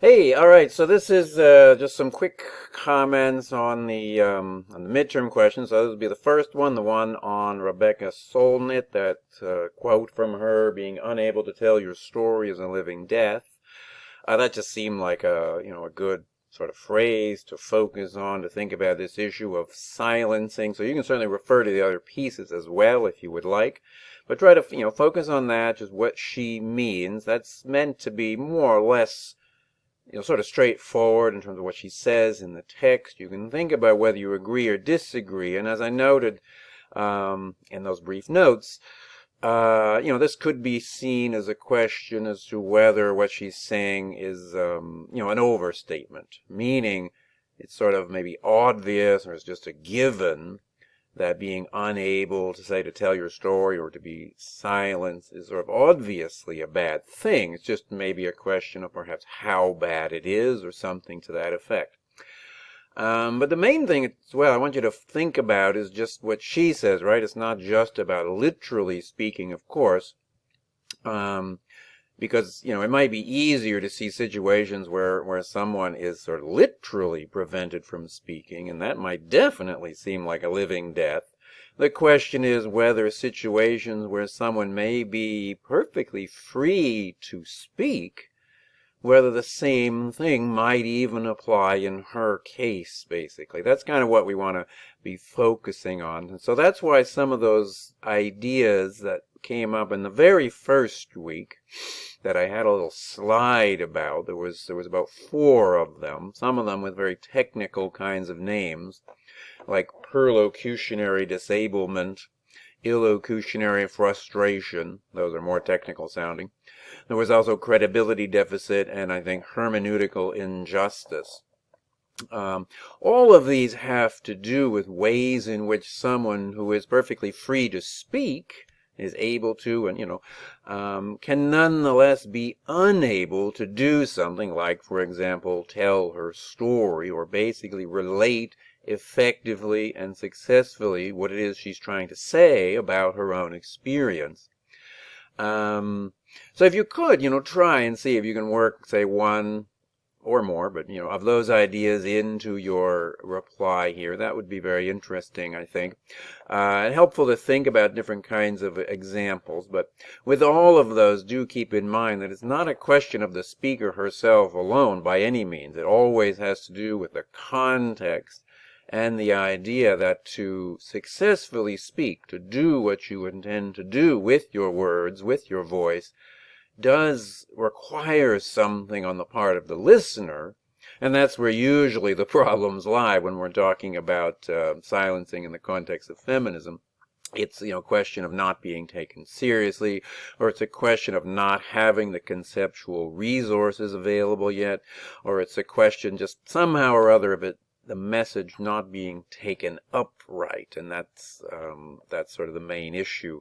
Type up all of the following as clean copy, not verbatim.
Hey, all right. So this is just some quick comments on the midterm question. So this will be the first one, the one on Rebecca Solnit, that quote from her, "Being unable to tell your story is a living death." That just seemed like a good sort of phrase to focus on, to think about this issue of silencing. So you can certainly refer to the other pieces as well if you would like, but try to focus on that, just what she means. That's meant to be more or less sort of straightforward in terms of what she says in the text. You can think about whether you agree or disagree. And as I noted in those brief notes, this could be seen as a question as to whether what she's saying is, an overstatement, meaning it's sort of maybe obvious or it's just a given that being unable to tell your story or to be silenced is sort of obviously a bad thing. It's just maybe a question of perhaps how bad it is or something to that effect. But the main thing as well I want you to think about is just what she says, right? It's not just about literally speaking, of course. Because it might be easier to see situations where someone is sort of literally prevented from speaking, and that might definitely seem like a living death. The question is whether situations where someone may be perfectly free to speak, whether the same thing might even apply in her case, basically. That's kind of what we want to be focusing on. And so that's why some of those ideas that came up in the very first week that I had a little slide about, there was about 4 of them, some of them with very technical kinds of names, like perlocutionary disablement, illocutionary frustration. Those are more technical sounding. There was also credibility deficit and I think hermeneutical injustice. All of these have to do with ways in which someone who is perfectly free to speak is able to, and can nonetheless be unable to do something like, for example, tell her story or basically relate effectively and successfully what it is she's trying to say about her own experience. So if you could, try and see if you can work, say, one or more, but, of those ideas into your reply here, that would be very interesting, I think. And helpful to think about different kinds of examples, but with all of those, do keep in mind that it's not a question of the speaker herself alone by any means. It always has to do with the context and the idea that to successfully speak, to do what you intend to do with your words, with your voice, does require something on the part of the listener, and that's where usually the problems lie when we're talking about silencing in the context of feminism. It's a question of not being taken seriously, or it's a question of not having the conceptual resources available yet, or it's a question just somehow or other of it, the message not being taken up right, and that's sort of the main issue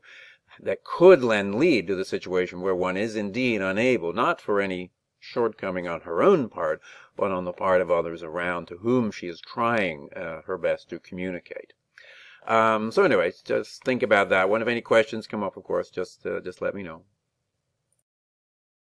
that could then lead to the situation where one is indeed unable, not for any shortcoming on her own part, but on the part of others around to whom she is trying her best to communicate. So anyway, just think about that one. If any questions come up, of course, just let me know.